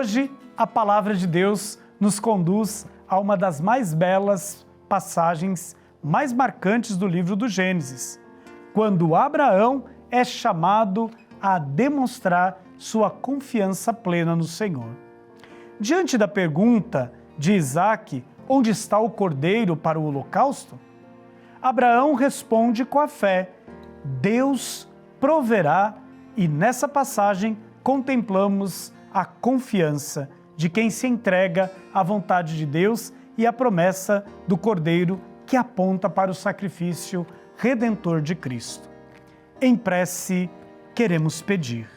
Hoje, a palavra de Deus nos conduz a uma das mais belas passagens, mais marcantes do livro do Gênesis, quando Abraão é chamado a demonstrar sua confiança plena no Senhor. Diante da pergunta de Isaque, onde está o cordeiro para o holocausto? Abraão responde com a fé, Deus proverá, e nessa passagem contemplamos a confiança de quem se entrega à vontade de Deus e à promessa do cordeiro que aponta para o sacrifício redentor de Cristo. Em prece, queremos pedir.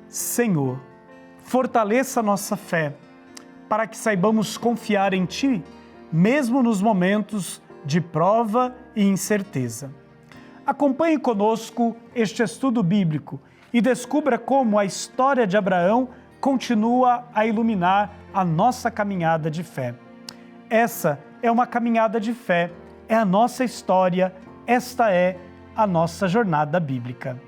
Senhor, fortaleça nossa fé, para que saibamos confiar em Ti, mesmo nos momentos de prova e incerteza. Acompanhe conosco este estudo bíblico e descubra como a história de Abraão continua a iluminar a nossa caminhada de fé. Essa é uma caminhada de fé, é a nossa história, esta é a nossa jornada bíblica.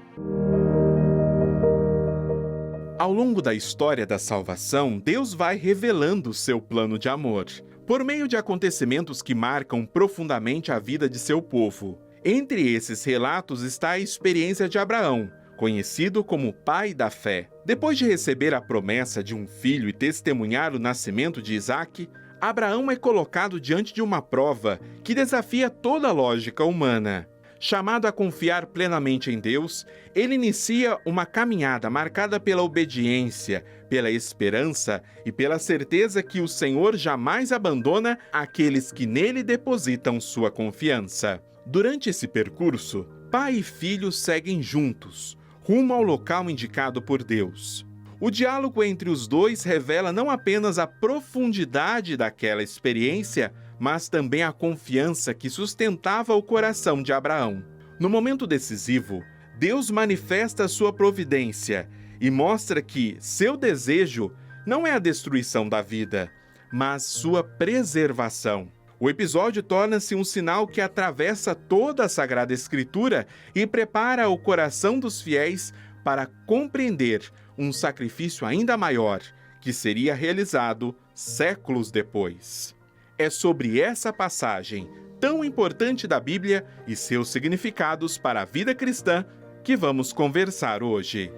Ao longo da história da salvação, Deus vai revelando o seu plano de amor, por meio de acontecimentos que marcam profundamente a vida de seu povo. Entre esses relatos está a experiência de Abraão, conhecido como pai da fé. Depois de receber a promessa de um filho e testemunhar o nascimento de Isaque, Abraão é colocado diante de uma prova que desafia toda a lógica humana. Chamado a confiar plenamente em Deus, ele inicia uma caminhada marcada pela obediência, pela esperança e pela certeza que o Senhor jamais abandona aqueles que nele depositam sua confiança. Durante esse percurso, pai e filho seguem juntos, rumo ao local indicado por Deus. O diálogo entre os dois revela não apenas a profundidade daquela experiência, mas também a confiança que sustentava o coração de Abraão. No momento decisivo, Deus manifesta a sua providência e mostra que seu desejo não é a destruição da vida, mas sua preservação. O episódio torna-se um sinal que atravessa toda a Sagrada Escritura e prepara o coração dos fiéis para compreender um sacrifício ainda maior, que seria realizado séculos depois. É sobre essa passagem tão importante da Bíblia e seus significados para a vida cristã que vamos conversar hoje.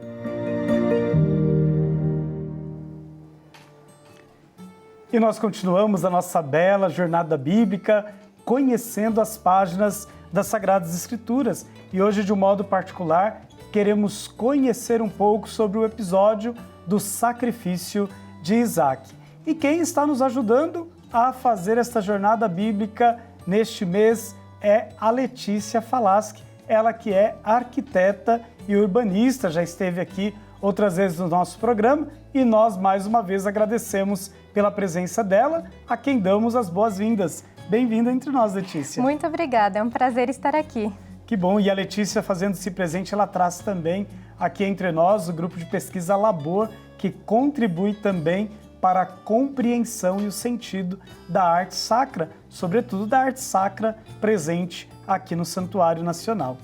E nós continuamos a nossa bela jornada bíblica, conhecendo as páginas das Sagradas Escrituras. E hoje, de um modo particular, queremos conhecer um pouco sobre o episódio do sacrifício de Isaque. E quem está nos ajudando a fazer esta jornada bíblica neste mês é a Letícia Falaschi, ela que é arquiteta e urbanista, já esteve aqui outras vezes no nosso programa e nós mais uma vez agradecemos pela presença dela, a quem damos as boas-vindas. Bem-vinda entre nós, Letícia. Muito obrigada, é um prazer estar aqui. Que bom, e a Letícia fazendo-se presente, ela traz também aqui entre nós o grupo de pesquisa Labor, que contribui também para a compreensão e o sentido da arte sacra, sobretudo da arte sacra presente aqui no Santuário Nacional.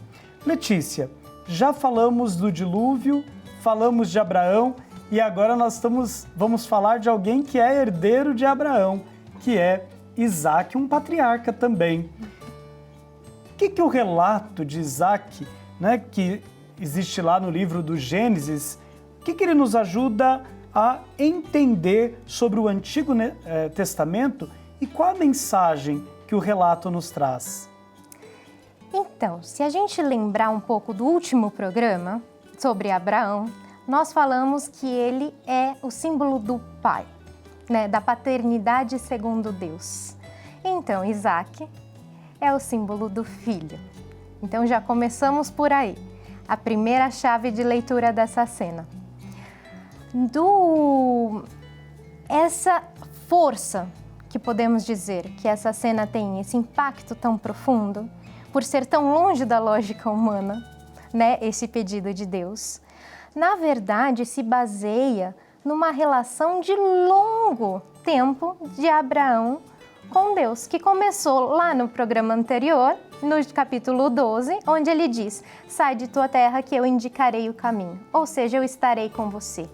Letícia, já falamos do dilúvio, falamos de Abraão e agora vamos falar de alguém que é herdeiro de Abraão, que é Isaque, um patriarca também. O que o relato de Isaque, que existe lá no livro do Gênesis, o que ele nos ajuda a entender sobre o Antigo Testamento e qual a mensagem que o relato nos traz? Então, se a gente lembrar um pouco do último programa sobre Abraão, nós falamos que ele é o símbolo do pai, da paternidade segundo Deus. Então, Isaque é o símbolo do filho. Então, já começamos por aí, a primeira chave de leitura dessa cena. Essa força que podemos dizer que essa cena tem, esse impacto tão profundo, por ser tão longe da lógica humana, esse pedido de Deus, na verdade se baseia numa relação de longo tempo de Abraão com Deus, que começou lá no programa anterior, no capítulo 12, onde ele diz: sai de tua terra que eu indicarei o caminho, ou seja, eu estarei com você.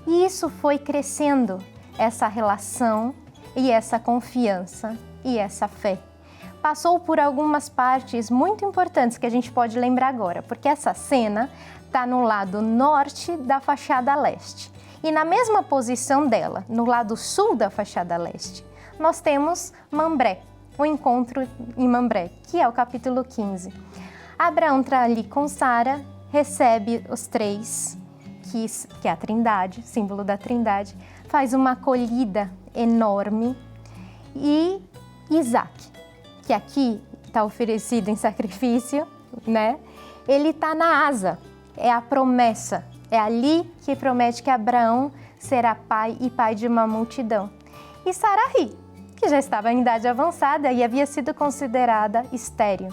E isso foi crescendo, essa relação e essa confiança e essa fé. Passou por algumas partes muito importantes que a gente pode lembrar agora, porque essa cena está no lado norte da fachada leste. E na mesma posição dela, no lado sul da fachada leste, nós temos Mambré, o encontro em Mambré, que é o capítulo 15. Abraão está ali com Sara, recebe os três, que é a Trindade, símbolo da Trindade, faz uma acolhida enorme, e Isaac, que aqui está oferecido em sacrifício, né? Ele está na asa, é a promessa. É ali que promete que Abraão será pai e pai de uma multidão. E Sarai, que já estava em idade avançada e havia sido considerada estéril.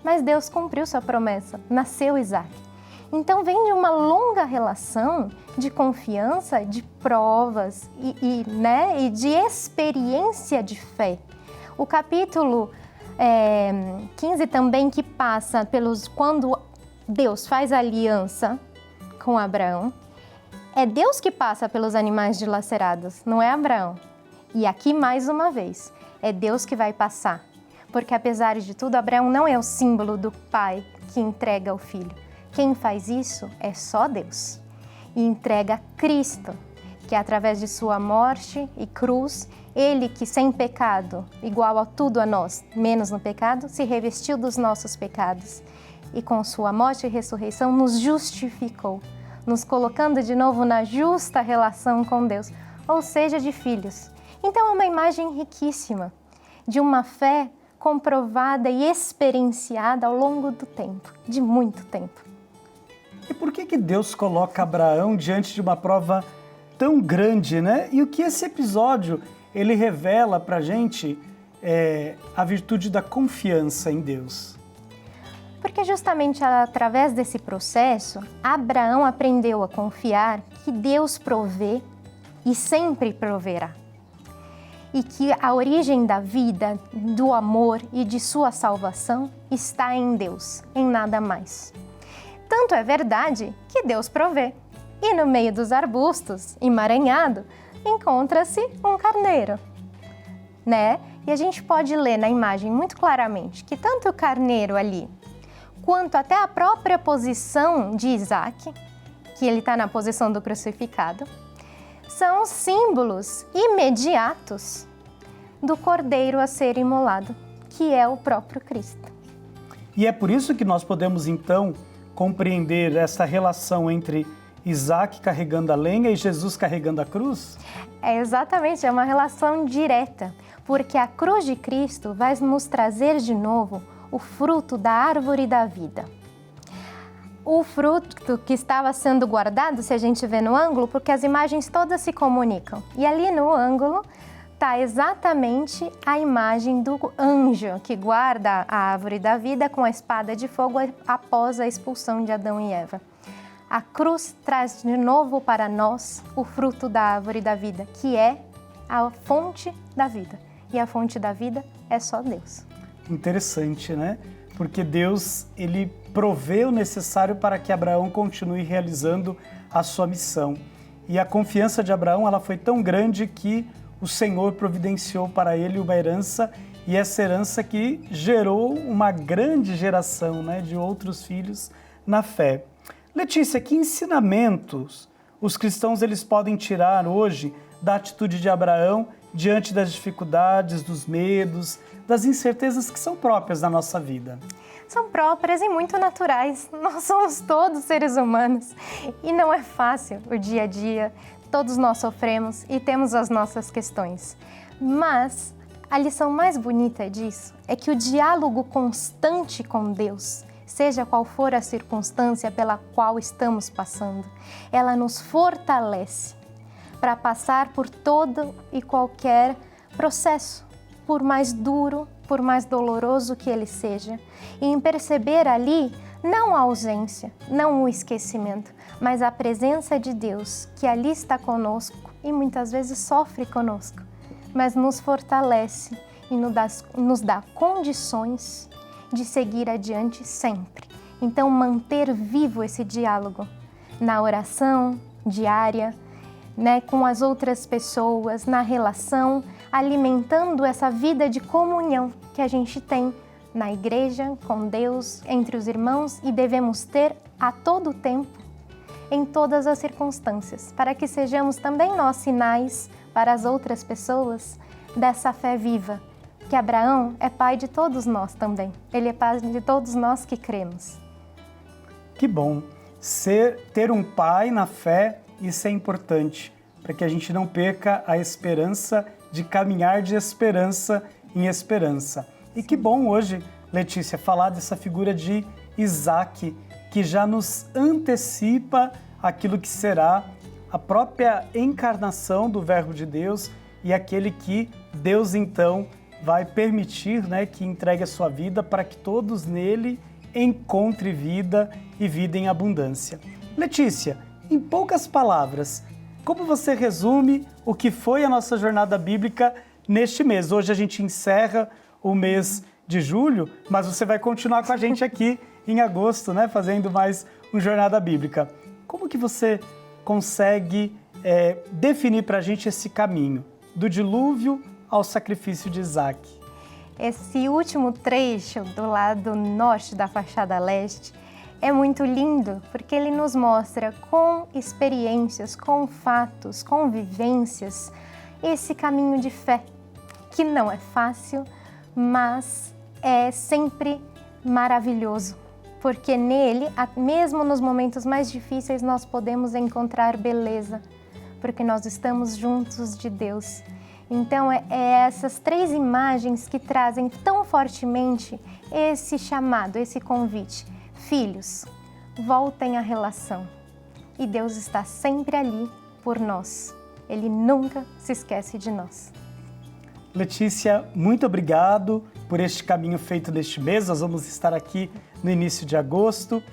Mas Deus cumpriu sua promessa, nasceu Isaac. Então vem de uma longa relação de confiança, de provas e de experiência de fé. O capítulo 15 também, que passa quando Deus faz aliança com Abraão, é Deus que passa pelos animais dilacerados, não é Abraão. E aqui, mais uma vez, é Deus que vai passar. Porque, apesar de tudo, Abraão não é o símbolo do pai que entrega o filho. Quem faz isso é só Deus. E entrega Cristo, que através de sua morte e cruz, ele que sem pecado, igual a tudo a nós, menos no pecado, se revestiu dos nossos pecados. E com sua morte e ressurreição nos justificou, nos colocando de novo na justa relação com Deus, ou seja, de filhos. Então é uma imagem riquíssima de uma fé comprovada e experienciada ao longo do tempo, de muito tempo. E por que Deus coloca Abraão diante de uma prova tão grande, né? E o que esse episódio ele revela para a gente a virtude da confiança em Deus. Porque justamente através desse processo, Abraão aprendeu a confiar que Deus provê e sempre proverá. E que a origem da vida, do amor e de sua salvação está em Deus, em nada mais. Tanto é verdade que Deus provê. E no meio dos arbustos, emaranhado, encontra-se um carneiro, né? E a gente pode ler na imagem muito claramente que tanto o carneiro ali, quanto até a própria posição de Isaac, que ele está na posição do crucificado, são símbolos imediatos do cordeiro a ser imolado, que é o próprio Cristo. E é por isso que nós podemos, então, compreender essa relação entre Isaac carregando a lenha e Jesus carregando a cruz? É exatamente, é uma relação direta, porque a cruz de Cristo vai nos trazer de novo o fruto da árvore da vida. O fruto que estava sendo guardado, se a gente vê no ângulo, porque as imagens todas se comunicam. E ali no ângulo está exatamente a imagem do anjo que guarda a árvore da vida com a espada de fogo após a expulsão de Adão e Eva. A cruz traz de novo para nós o fruto da árvore da vida, que é a fonte da vida. E a fonte da vida é só Deus. Interessante, né? Porque Deus, ele provê o necessário para que Abraão continue realizando a sua missão. E a confiança de Abraão, ela foi tão grande que o Senhor providenciou para ele uma herança, e essa herança que gerou uma grande geração, né, de outros filhos na fé. Letícia, que ensinamentos os cristãos eles podem tirar hoje da atitude de Abraão diante das dificuldades, dos medos, das incertezas que são próprias da nossa vida? São próprias e muito naturais. Nós somos todos seres humanos e não é fácil o dia a dia. Todos nós sofremos e temos as nossas questões. Mas a lição mais bonita disso é que o diálogo constante com Deus, seja qual for a circunstância pela qual estamos passando, ela nos fortalece para passar por todo e qualquer processo, por mais duro, por mais doloroso que ele seja, e em perceber ali não a ausência, não o esquecimento, mas a presença de Deus que ali está conosco e muitas vezes sofre conosco, mas nos fortalece e nos dá condições de seguir adiante sempre. Então, manter vivo esse diálogo na oração diária, né, com as outras pessoas, na relação, alimentando essa vida de comunhão que a gente tem na igreja, com Deus, entre os irmãos e devemos ter a todo tempo, em todas as circunstâncias, para que sejamos também nós sinais para as outras pessoas dessa fé viva, que Abraão é pai de todos nós também, ele é pai de todos nós que cremos. Que bom! Ter um pai na fé, isso é importante, para que a gente não perca a esperança de caminhar de esperança em esperança. E que bom hoje, Letícia, falar dessa figura de Isaac, que já nos antecipa aquilo que será a própria encarnação do Verbo de Deus e aquele que Deus então vai permitir, né, que entregue a sua vida para que todos nele encontrem vida e vida em abundância. Letícia, em poucas palavras, como você resume o que foi a nossa jornada bíblica neste mês? Hoje a gente encerra o mês de julho, mas você vai continuar com a gente aqui em agosto, né, fazendo mais uma jornada bíblica. Como que você consegue definir para a gente esse caminho do dilúvio ao sacrifício de Isaac? Esse último trecho do lado norte da fachada leste é muito lindo porque ele nos mostra com experiências, com fatos, com vivências, esse caminho de fé, que não é fácil, mas é sempre maravilhoso, porque nele, mesmo nos momentos mais difíceis, nós podemos encontrar beleza, porque nós estamos juntos de Deus. Então, é essas três imagens que trazem tão fortemente esse chamado, esse convite. Filhos, voltem à relação. E Deus está sempre ali por nós. Ele nunca se esquece de nós. Letícia, muito obrigado por este caminho feito neste mês. Nós vamos estar aqui no início de agosto.